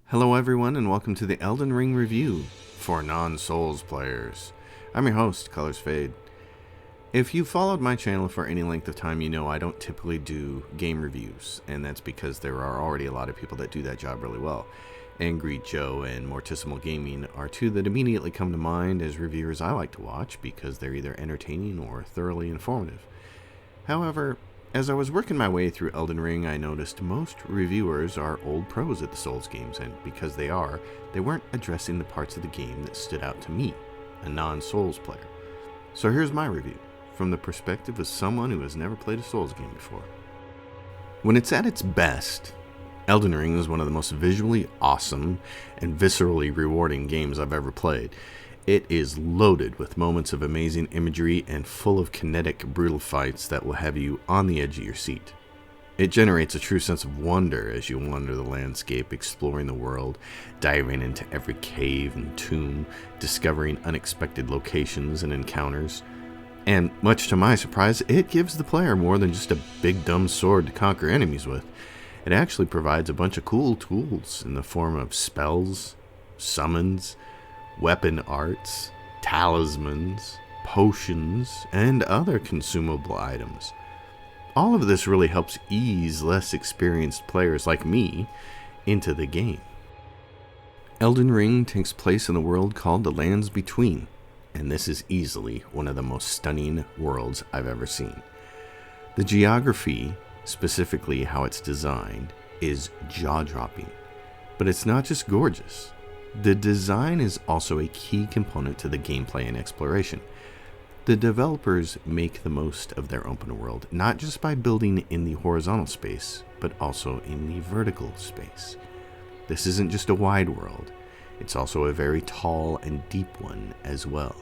Hello everyone and welcome to the Elden Ring review for non-Souls players. I'm your host, Colors Fade. If you followed my channel for any length of time, you know I don't typically do game reviews, and that's because there are already a lot of people that do that job really well. Angry Joe and Morticimal Gaming are two that immediately come to mind as reviewers I like to watch because they're either entertaining or thoroughly informative. However, as I was working my way through Elden Ring, I noticed most reviewers are old pros at the Souls games, and because they weren't addressing the parts of the game that stood out to me, a non-Souls player. So here's my review, from the perspective of someone who has never played a Souls game before. When it's at its best, Elden Ring is one of the most visually awesome and viscerally rewarding games I've ever played. It is loaded with moments of amazing imagery and full of kinetic, brutal fights that will have you on the edge of your seat. It generates a true sense of wonder as you wander the landscape, exploring the world, diving into every cave and tomb, discovering unexpected locations and encounters. And much to my surprise, it gives the player more than just a big dumb sword to conquer enemies with. It actually provides a bunch of cool tools in the form of spells, summons, weapon arts, talismans, potions, and other consumable items. All of this really helps ease less experienced players like me into the game. Elden Ring takes place in a world called the Lands Between, and this is easily one of the most stunning worlds I've ever seen. The geography, specifically how it's designed, is jaw-dropping, but it's not just gorgeous. The design is also a key component to the gameplay and exploration. The developers make the most of their open world, not just by building in the horizontal space, but also in the vertical space. This isn't just a wide world, it's also a very tall and deep one as well.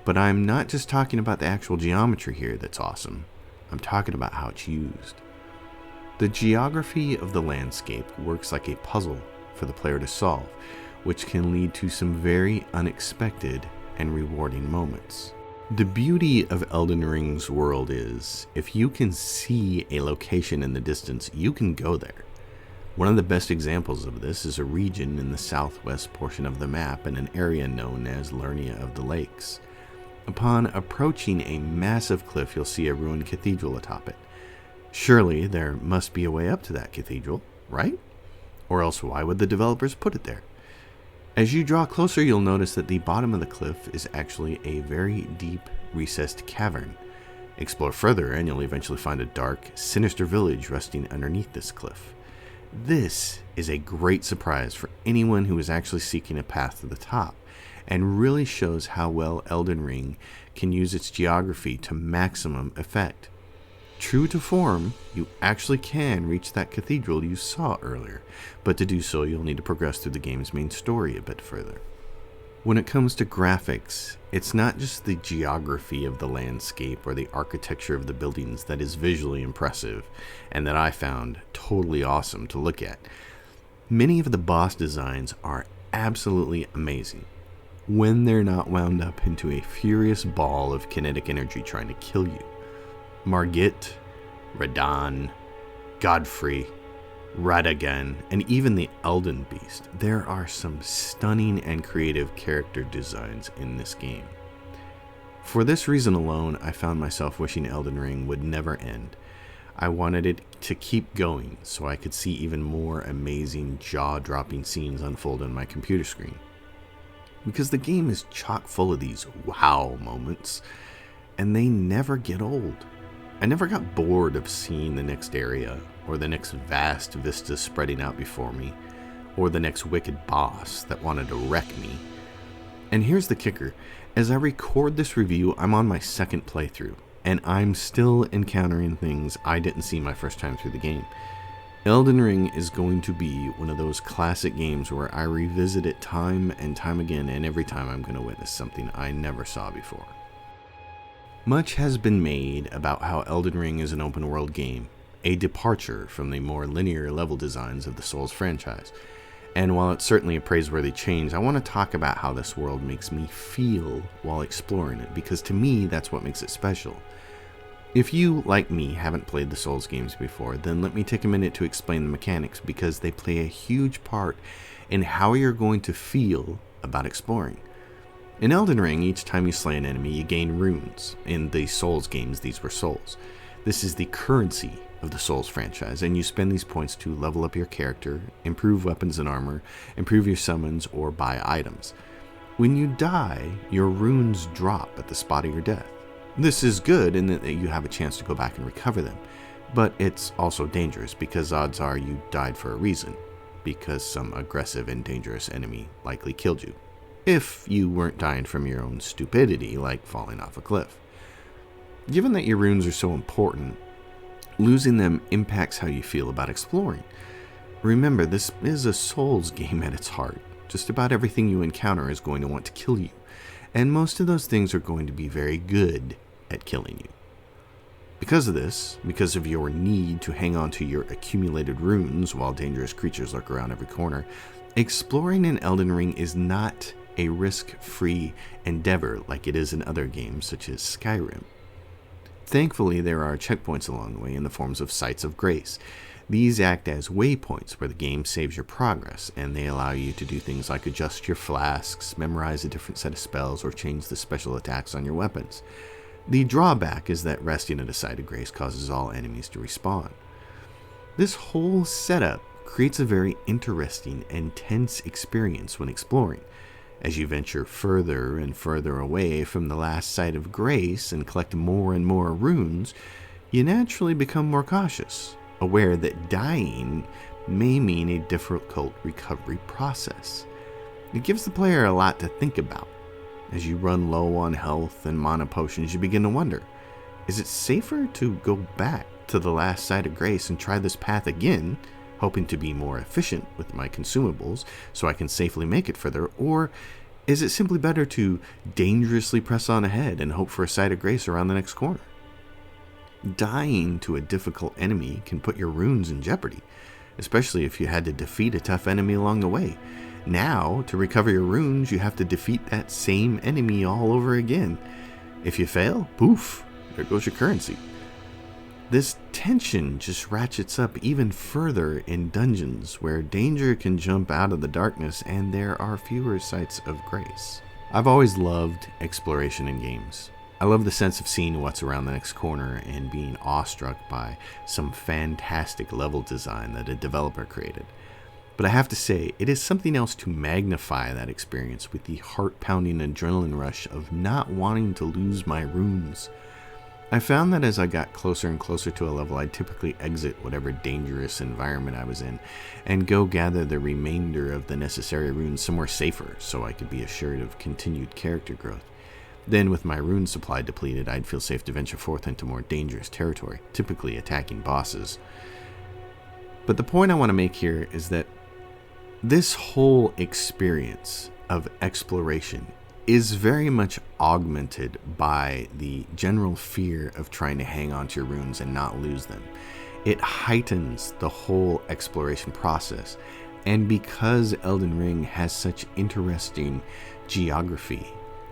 But I'm not just talking about the actual geometry here that's awesome, I'm talking about how it's used. The geography of the landscape works like a puzzle for the player to solve, which can lead to some very unexpected and rewarding moments. The beauty of Elden Ring's world is, if you can see a location in the distance, you can go there. One of the best examples of this is a region in the southwest portion of the map in an area known as Lernia of the Lakes. Upon approaching a massive cliff, you'll see a ruined cathedral atop it. Surely there must be a way up to that cathedral, right? Or else why would the developers put it there? As you draw closer, you'll notice that the bottom of the cliff is actually a very deep, recessed cavern. Explore further and you'll eventually find a dark, sinister village resting underneath this cliff. This is a great surprise for anyone who is actually seeking a path to the top, and really shows how well Elden Ring can use its geography to maximum effect. True to form, you actually can reach that cathedral you saw earlier, but to do so you'll need to progress through the game's main story a bit further. When it comes to graphics, it's not just the geography of the landscape or the architecture of the buildings that is visually impressive and that I found totally awesome to look at. Many of the boss designs are absolutely amazing when they're not wound up into a furious ball of kinetic energy trying to kill you. Margit, Radahn, Godfrey, Radagon, and even the Elden Beast. There are some stunning and creative character designs in this game. For this reason alone, I found myself wishing Elden Ring would never end. I wanted it to keep going so I could see even more amazing, jaw-dropping scenes unfold on my computer screen. Because the game is chock full of these wow moments, and they never get old. I never got bored of seeing the next area, or the next vast vista spreading out before me, or the next wicked boss that wanted to wreck me. And here's the kicker, as I record this review, I'm on my second playthrough, and I'm still encountering things I didn't see my first time through the game. Elden Ring is going to be one of those classic games where I revisit it time and time again, and every time I'm going to witness something I never saw before. Much has been made about how Elden Ring is an open world game, a departure from the more linear level designs of the Souls franchise. And while it's certainly a praiseworthy change, I want to talk about how this world makes me feel while exploring it, because to me that's what makes it special. If you, like me, haven't played the Souls games before, then let me take a minute to explain the mechanics, because they play a huge part in how you're going to feel about exploring. In Elden Ring, each time you slay an enemy, you gain runes. In the Souls games, these were souls. This is the currency of the Souls franchise, and you spend these points to level up your character, improve weapons and armor, improve your summons, or buy items. When you die, your runes drop at the spot of your death. This is good in that you have a chance to go back and recover them, but it's also dangerous because odds are you died for a reason, because some aggressive and dangerous enemy likely killed you, if you weren't dying from your own stupidity, like falling off a cliff. Given that your runes are so important, losing them impacts how you feel about exploring. Remember, this is a Souls game at its heart. Just about everything you encounter is going to want to kill you, and most of those things are going to be very good at killing you. Because of this, because of your need to hang on to your accumulated runes while dangerous creatures lurk around every corner, exploring in Elden Ring is not a risk-free endeavor like it is in other games such as Skyrim. Thankfully, there are checkpoints along the way in the forms of sites of grace. These act as waypoints where the game saves your progress, and they allow you to do things like adjust your flasks, memorize a different set of spells, or change the special attacks on your weapons. The drawback is that resting at a site of grace causes all enemies to respawn. This whole setup creates a very interesting and tense experience when exploring. As you venture further and further away from the last site of grace and collect more and more runes, you naturally become more cautious, aware that dying may mean a difficult recovery process. It gives the player a lot to think about. As you run low on health and mana potions, you begin to wonder, is it safer to go back to the last site of grace and try this path again, hoping to be more efficient with my consumables so I can safely make it further, or is it simply better to dangerously press on ahead and hope for a site of grace around the next corner? Dying to a difficult enemy can put your runes in jeopardy, especially if you had to defeat a tough enemy along the way. Now, to recover your runes, you have to defeat that same enemy all over again. If you fail, poof, there goes your currency. This tension just ratchets up even further in dungeons where danger can jump out of the darkness and there are fewer sites of grace. I've always loved exploration in games. I love the sense of seeing what's around the next corner and being awestruck by some fantastic level design that a developer created. But I have to say, it is something else to magnify that experience with the heart-pounding adrenaline rush of not wanting to lose my runes. I found that as I got closer and closer to a level, I'd typically exit whatever dangerous environment I was in and go gather the remainder of the necessary runes somewhere safer so I could be assured of continued character growth. Then, with my rune supply depleted, I'd feel safe to venture forth into more dangerous territory, typically attacking bosses. But the point I want to make here is that this whole experience of exploration is very much augmented by the general fear of trying to hang on to your runes and not lose them. It heightens the whole exploration process, and because Elden Ring has such interesting geography,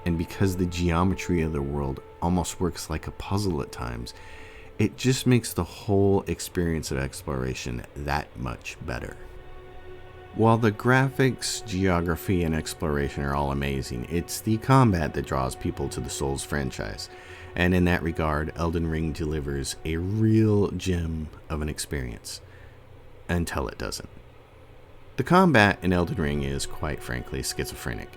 and because the geometry of the world almost works like a puzzle at times, it just makes the whole experience of exploration that much better. While the graphics, geography, and exploration are all amazing, it's the combat that draws people to the Souls franchise, and in that regard, Elden Ring delivers a real gem of an experience, until it doesn't. The combat in Elden Ring is, quite frankly, schizophrenic.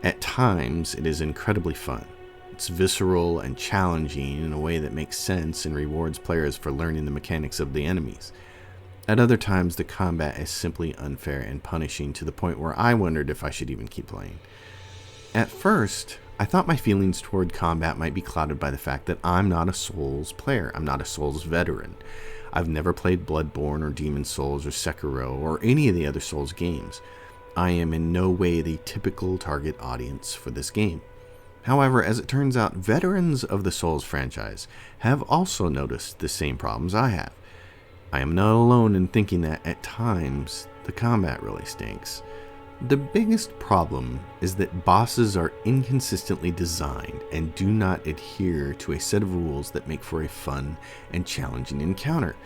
At times, it is incredibly fun. It's visceral and challenging in a way that makes sense and rewards players for learning the mechanics of the enemies. At other times, the combat is simply unfair and punishing to the point where I wondered if I should even keep playing. At first, I thought my feelings toward combat might be clouded by the fact that I'm not a Souls player. I'm not a Souls veteran. I've never played Bloodborne or Demon's Souls or Sekiro or any of the other Souls games. I am in no way the typical target audience for this game. However, as it turns out, veterans of the Souls franchise have also noticed the same problems I have. I am not alone in thinking that, at times, the combat really stinks. The biggest problem is that bosses are inconsistently designed and do not adhere to a set of rules that make for a fun and challenging encounter.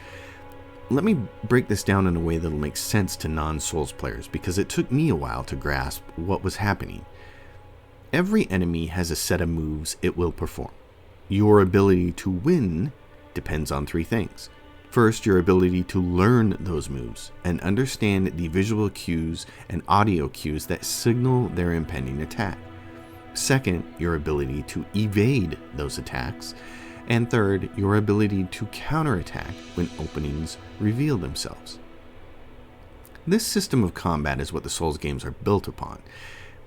let me break this down in a way that'll make sense to non-Souls players, because it took me a while to grasp what was happening. Every enemy has a set of moves it will perform. Your ability to win depends on three things. First, your ability to learn those moves and understand the visual cues and audio cues that signal their impending attack. Second, your ability to evade those attacks. And third, your ability to counterattack when openings reveal themselves. This system of combat is what the Souls games are built upon.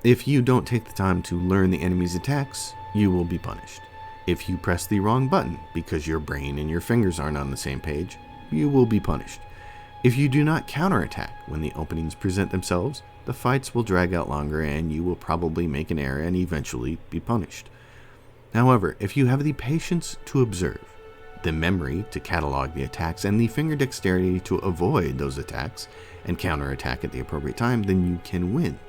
If you don't take the time to learn the enemy's attacks, you will be punished. If you press the wrong button because your brain and your fingers aren't on the same page, you will be punished. If you do not counterattack when the openings present themselves, the fights will drag out longer and you will probably make an error and eventually be punished. However, if you have the patience to observe, the memory to catalog the attacks, and the finger dexterity to avoid those attacks and counterattack at the appropriate time, then you can win.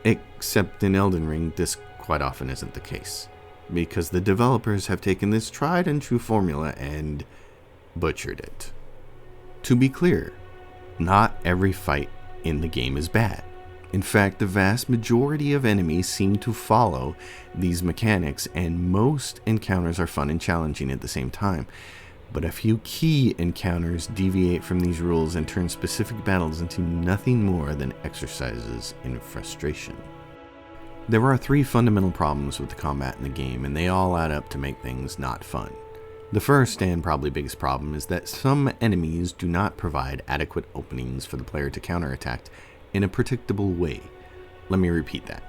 Except in Elden Ring, this quite often isn't the case, because the developers have taken this tried and true formula and butchered it. To be clear, not every fight in the game is bad. In fact, the vast majority of enemies seem to follow these mechanics, and most encounters are fun and challenging at the same time. But a few key encounters deviate from these rules and turn specific battles into nothing more than exercises in frustration. There are three fundamental problems with the combat in the game, and they all add up to make things not fun. The first and probably biggest problem is that some enemies do not provide adequate openings for the player to counterattack in a predictable way. Let me repeat that.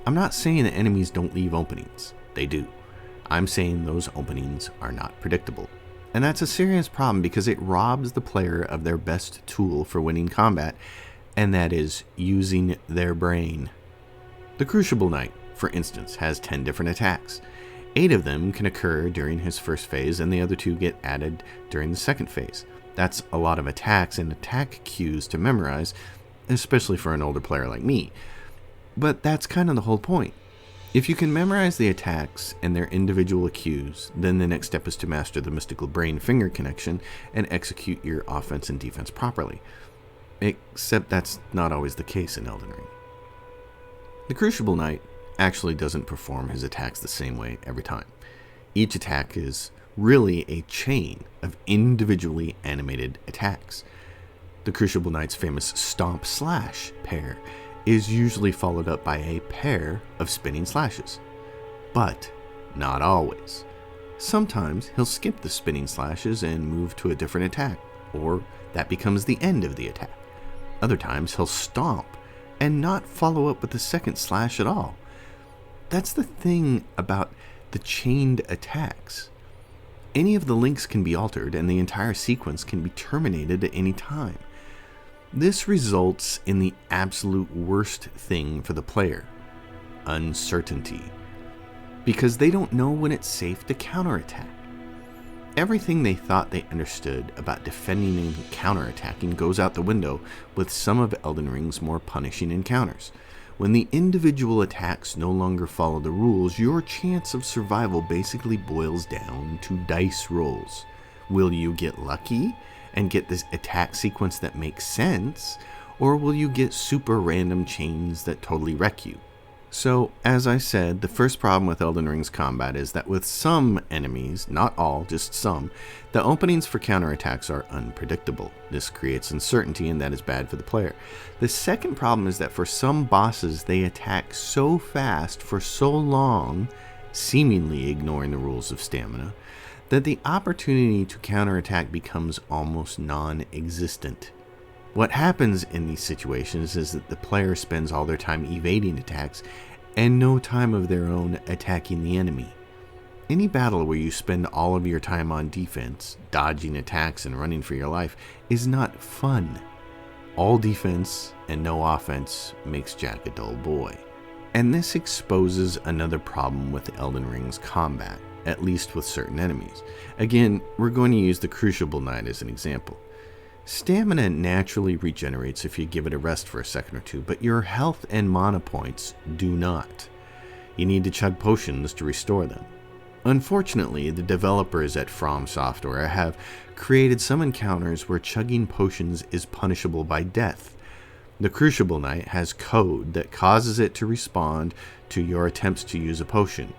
I'm not saying that enemies don't leave openings. They do. I'm saying those openings are not predictable. And that's a serious problem because it robs the player of their best tool for winning combat, and that is using their brain. The Crucible Knight, for instance, has 10 different attacks. 8 of them can occur during his first phase, and the other 2 get added during the second phase. That's a lot of attacks and attack cues to memorize, especially for an older player like me. But that's kind of the whole point. If you can memorize the attacks and their individual cues, then the next step is to master the mystical brain-finger connection and execute your offense and defense properly. Except that's not always the case in Elden Ring. The Crucible Knight actually doesn't perform his attacks the same way every time. Each attack is really a chain of individually animated attacks. The Crucible Knight's famous Stomp Slash pair is usually followed up by a pair of spinning slashes. But not always. Sometimes he'll skip the spinning slashes and move to a different attack, or that becomes the end of the attack. Other times he'll stomp and not follow up with the second slash at all. That's the thing about the chained attacks. Any of the links can be altered and the entire sequence can be terminated at any time. This results in the absolute worst thing for the player: uncertainty. Because they don't know when it's safe to counterattack. Everything they thought they understood about defending and counterattacking goes out the window with some of Elden Ring's more punishing encounters. When the individual attacks no longer follow the rules, your chance of survival basically boils down to dice rolls. Will you get lucky and get this attack sequence that makes sense, or will you get super random chains that totally wreck you? So, as I said, the first problem with Elden Ring's combat is that with some enemies, not all, just some, the openings for counterattacks are unpredictable. This creates uncertainty, and that is bad for the player. The second problem is that for some bosses, they attack so fast for so long, seemingly ignoring the rules of stamina, that the opportunity to counterattack becomes almost non-existent. What happens in these situations is that the player spends all their time evading attacks and no time of their own attacking the enemy. Any battle where you spend all of your time on defense, dodging attacks and running for your life, is not fun. All defense and no offense makes Jack a dull boy. And this exposes another problem with Elden Ring's combat, at least with certain enemies. Again, we're going to use the Crucible Knight as an example. Stamina naturally regenerates if you give it a rest for a second or two, but your health and mana points do not. You need to chug potions to restore them. Unfortunately, the developers at From Software have created some encounters where chugging potions is punishable by death. The Crucible Knight has code that causes it to respond to your attempts to use a potion.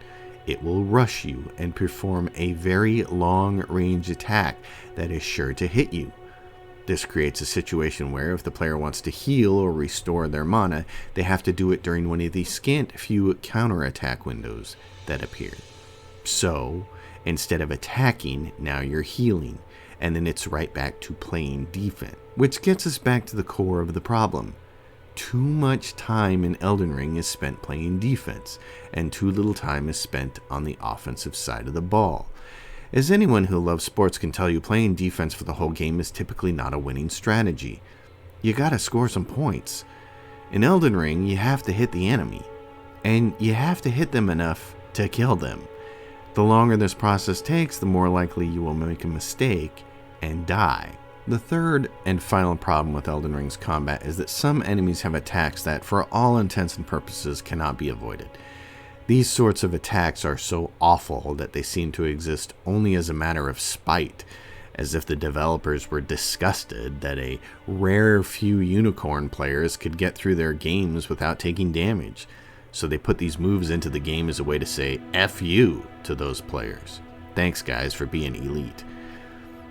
It will rush you and perform a very long-range attack that is sure to hit you. This creates a situation where if the player wants to heal or restore their mana, they have to do it during one of the scant few counterattack windows that appear. So, instead of attacking, now you're healing, and then it's right back to playing defense. Which gets us back to the core of the problem. Too much time in Elden Ring is spent playing defense, and too little time is spent on the offensive side of the ball. As anyone who loves sports can tell you, playing defense for the whole game is typically not a winning strategy. You gotta score some points. In Elden Ring, you have to hit the enemy, and you have to hit them enough to kill them. The longer this process takes, the more likely you will make a mistake and die. The third and final problem with Elden Ring's combat is that some enemies have attacks that, for all intents and purposes, cannot be avoided. These sorts of attacks are so awful that they seem to exist only as a matter of spite, as if the developers were disgusted that a rare few unicorn players could get through their games without taking damage. So they put these moves into the game as a way to say F you to those players. Thanks guys for being elite.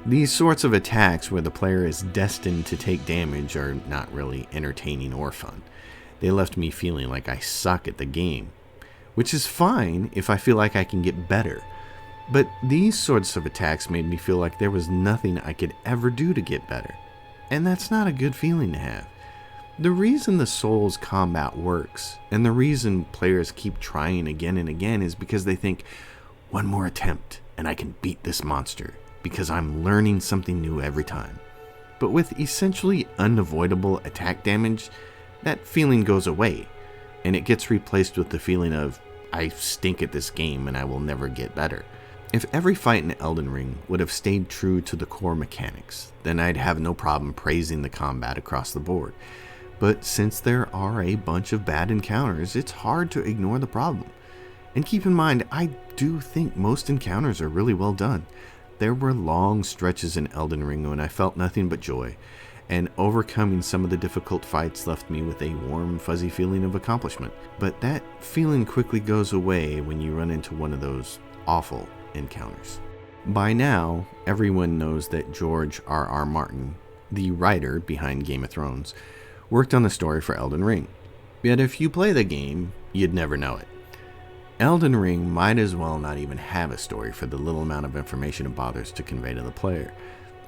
These sorts of attacks where the player is destined to take damage are not really entertaining or fun. They left me feeling like I suck at the game, which is fine if I feel like I can get better. But these sorts of attacks made me feel like there was nothing I could ever do to get better. And that's not a good feeling to have. The reason the Souls combat works, and the reason players keep trying again and again, is because they think, one more attempt and I can beat this monster, because I'm learning something new every time. But with essentially unavoidable attack damage, that feeling goes away, and it gets replaced with the feeling of, I stink at this game and I will never get better. If every fight in Elden Ring would have stayed true to the core mechanics, then I'd have no problem praising the combat across the board. But since there are a bunch of bad encounters, it's hard to ignore the problem. And keep in mind, I do think most encounters are really well done. There were long stretches in Elden Ring when I felt nothing but joy, and overcoming some of the difficult fights left me with a warm, fuzzy feeling of accomplishment. But that feeling quickly goes away when you run into one of those awful encounters. By now, everyone knows that George R.R. Martin, the writer behind Game of Thrones, worked on the story for Elden Ring. Yet if you play the game, you'd never know it. Elden Ring might as well not even have a story for the little amount of information it bothers to convey to the player.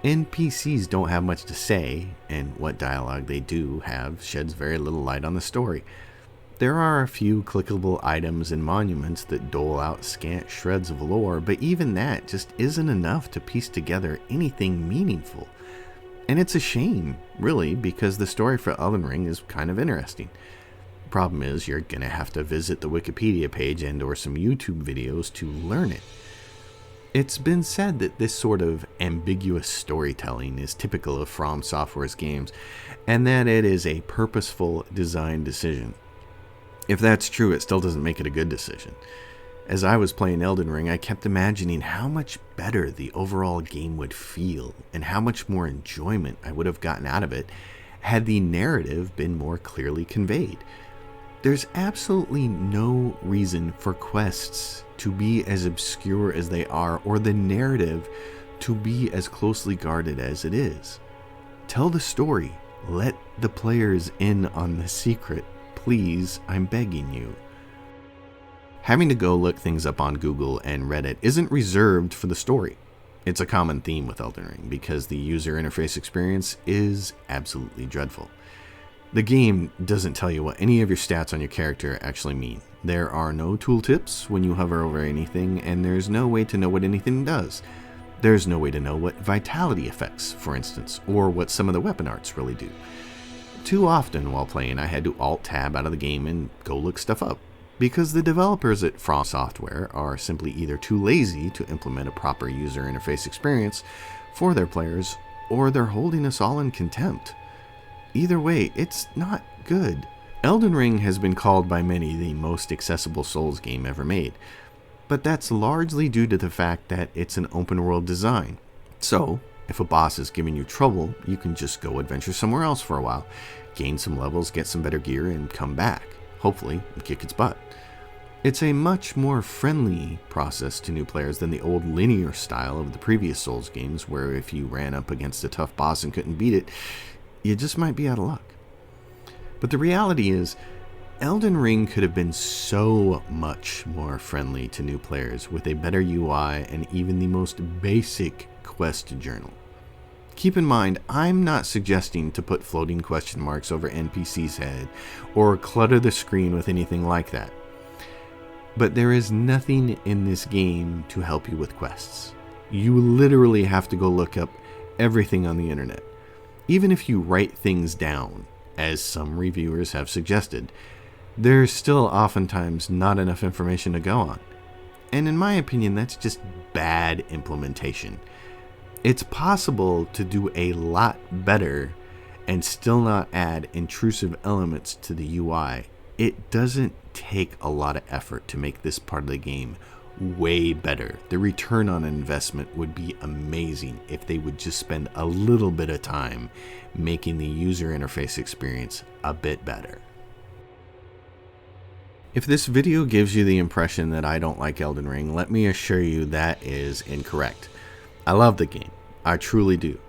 NPCs don't have much to say, and what dialogue they do have sheds very little light on the story. There are a few clickable items and monuments that dole out scant shreds of lore, but even that just isn't enough to piece together anything meaningful. And it's a shame, really, because the story for Elden Ring is kind of interesting. The problem is you're going to have to visit the Wikipedia page and or some YouTube videos to learn it. It's been said that this sort of ambiguous storytelling is typical of From Software's games, and that it is a purposeful design decision. If that's true, it still doesn't make it a good decision. As I was playing Elden Ring, I kept imagining how much better the overall game would feel, and how much more enjoyment I would have gotten out of it had the narrative been more clearly conveyed. There's absolutely no reason for quests to be as obscure as they are, or the narrative to be as closely guarded as it is. Tell the story. Let the players in on the secret. Please, I'm begging you. Having to go look things up on Google and Reddit isn't reserved for the story. It's a common theme with Elden Ring because the user interface experience is absolutely dreadful. The game doesn't tell you what any of your stats on your character actually mean. There are no tooltips when you hover over anything, and there's no way to know what anything does. There's no way to know what vitality affects, for instance, or what some of the weapon arts really do. Too often while playing, I had to alt-tab out of the game and go look stuff up, because the developers at From Software are simply either too lazy to implement a proper user interface experience for their players, or they're holding us all in contempt. Either way, it's not good. Elden Ring has been called by many the most accessible Souls game ever made. but that's largely due to the fact that it's an open world design. So, if a boss is giving you trouble, you can just go adventure somewhere else for a while, gain some levels, get some better gear, and come back, hopefully, and kick its butt. It's a much more friendly process to new players than the old linear style of the previous Souls games, where if you ran up against a tough boss and couldn't beat it, you just might be out of luck. But the reality is, Elden Ring could have been so much more friendly to new players with a better UI and even the most basic quest journal. Keep in mind, I'm not suggesting to put floating question marks over NPC's head or clutter the screen with anything like that. But there is nothing in this game to help you with quests. You literally have to go look up everything on the internet. Even if you write things down, as some reviewers have suggested, there's still oftentimes not enough information to go on. And in my opinion, that's just bad implementation. It's possible to do a lot better and still not add intrusive elements to the UI. It doesn't take a lot of effort to make this part of the game way better. The return on investment would be amazing if they would just spend a little bit of time making the user interface experience a bit better. If this video gives you the impression that I don't like Elden Ring, let me assure you that is incorrect. I love the game. I truly do.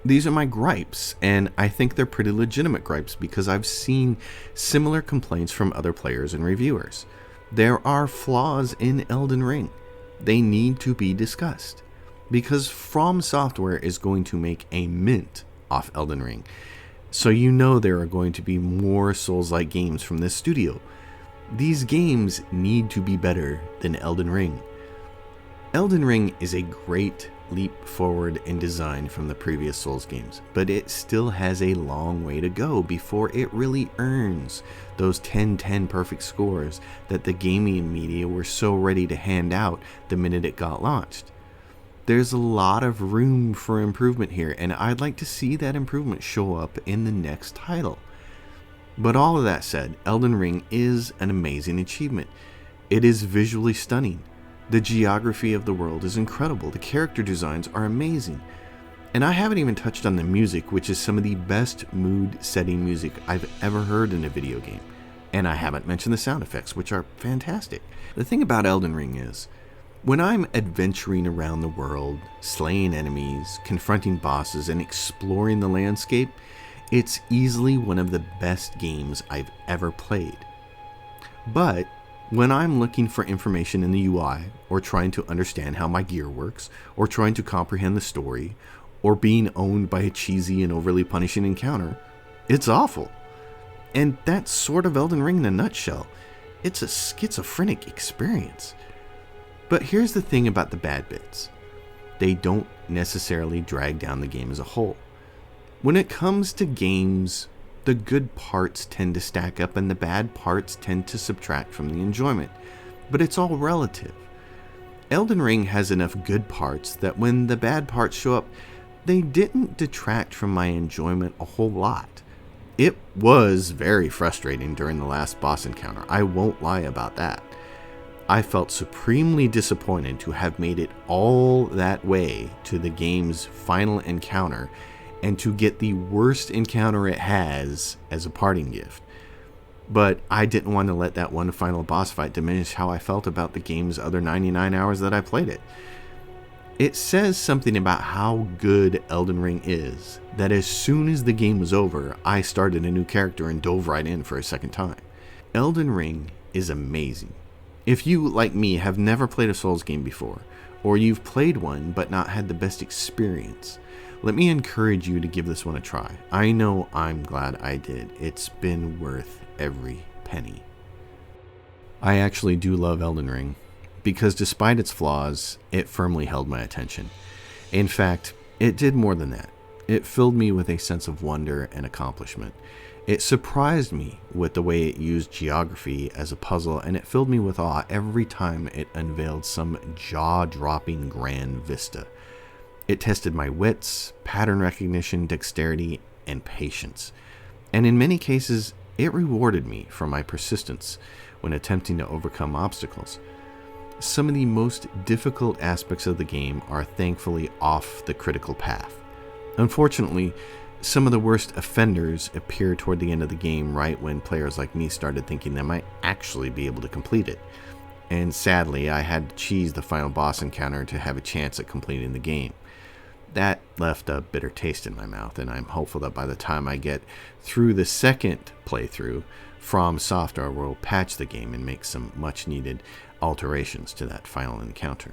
These are my gripes, and I think they're pretty legitimate gripes because I've seen similar complaints from other players and reviewers. There are flaws in Elden Ring. They need to be discussed because From Software is going to make a mint off Elden Ring. So you know there are going to be more Souls-like games from this studio. These games need to be better than Elden Ring. Elden Ring is a great leap forward in design from the previous Souls games, but it still has a long way to go before it really earns those 10/10 perfect scores that the gaming media were so ready to hand out the minute it got launched. There's a lot of room for improvement here, and I'd like to see that improvement show up in the next title. But all of that said, Elden Ring is an amazing achievement. It is visually stunning. The geography of the world is incredible. The character designs are amazing. And I haven't even touched on the music, which is some of the best mood-setting music I've ever heard in a video game. And I haven't mentioned the sound effects, which are fantastic. The thing about Elden Ring is, when I'm adventuring around the world, slaying enemies, confronting bosses, and exploring the landscape, it's easily one of the best games I've ever played. But when I'm looking for information in the UI, or trying to understand how my gear works, or trying to comprehend the story, or being owned by a cheesy and overly punishing encounter, it's awful. And that's sort of Elden Ring in a nutshell. It's a schizophrenic experience. But here's the thing about the bad bits. They don't necessarily drag down the game as a whole. When it comes to games, the good parts tend to stack up and the bad parts tend to subtract from the enjoyment. But it's all relative. Elden Ring has enough good parts that when the bad parts show up, they didn't detract from my enjoyment a whole lot. It was very frustrating during the last boss encounter. I won't lie about that. I felt supremely disappointed to have made it all that way to the game's final encounter and to get the worst encounter it has as a parting gift. But I didn't want to let that one final boss fight diminish how I felt about the game's other 99 hours that I played it. It says something about how good Elden Ring is, that as soon as the game was over, I started a new character and dove right in for a second time. Elden Ring is amazing. If you, like me, have never played a Souls game before, or you've played one but not had the best experience, let me encourage you to give this one a try. I know I'm glad I did. It's been worth every penny. I actually do love Elden Ring, because despite its flaws, it firmly held my attention. In fact, it did more than that. It filled me with a sense of wonder and accomplishment. It surprised me with the way it used geography as a puzzle, and it filled me with awe every time it unveiled some jaw-dropping grand vista. It tested my wits, pattern recognition, dexterity, and patience. And in many cases, it rewarded me for my persistence when attempting to overcome obstacles. some of the most difficult aspects of the game are thankfully off the critical path. Unfortunately, some of the worst offenders appear toward the end of the game, right when players like me started thinking they might actually be able to complete it. And sadly, I had to cheese the final boss encounter to have a chance at completing the game. That left a bitter taste in my mouth, and I'm hopeful that by the time I get through the second playthrough, From Software will patch the game and make some much needed alterations to that final encounter.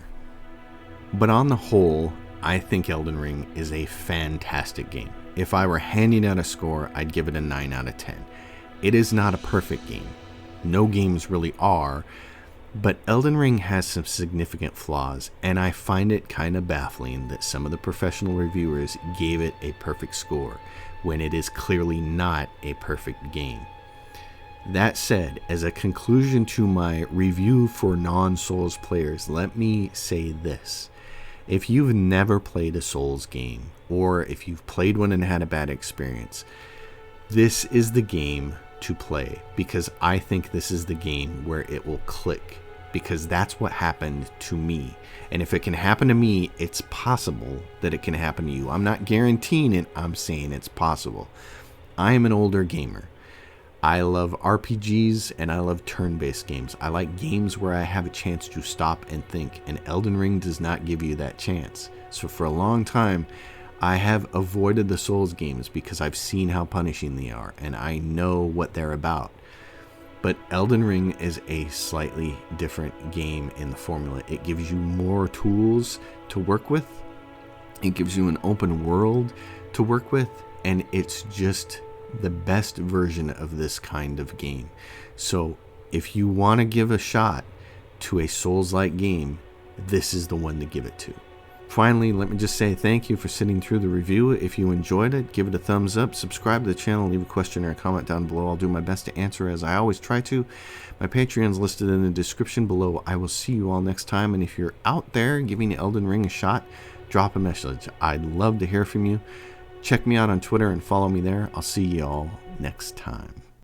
But on the whole, I think Elden Ring is a fantastic game. If I were handing out a score, I'd give it a 9 out of 10. It is not a perfect game. No games really are, but Elden Ring has some significant flaws, and I find it kind of baffling that some of the professional reviewers gave it a perfect score when it is clearly not a perfect game. That said, as a conclusion to my review for non-Souls players, let me say this. If you've never played a Souls game, or if you've played one and had a bad experience, this is the game to play, because I think this is the game where it will click, because that's what happened to me. And if it can happen to me, it's possible that it can happen to you. I'm not guaranteeing it, I'm saying it's possible. I am an older gamer. I love RPGs and I love turn-based games. I like games where I have a chance to stop and think, and Elden Ring does not give you that chance. So for a long time, I have avoided the Souls games because I've seen how punishing they are and I know what they're about. But Elden Ring is a slightly different game in the formula. It gives you more tools to work with. It gives you an open world to work with, and it's just the best version of this kind of game. So if you want to give a shot to a Souls-like game, this is the one to give it to. Finally, let me just say thank you for sitting through the review. If you enjoyed it, give it a thumbs up, subscribe to the channel, leave a question or a comment down below. I'll do my best to answer as I always try to. My Patreon's listed in the description below. I will see you all next time, and if you're out there giving Elden Ring a shot, drop a message. I'd love to hear from you. Check me out on Twitter and follow me there. I'll see you all next time.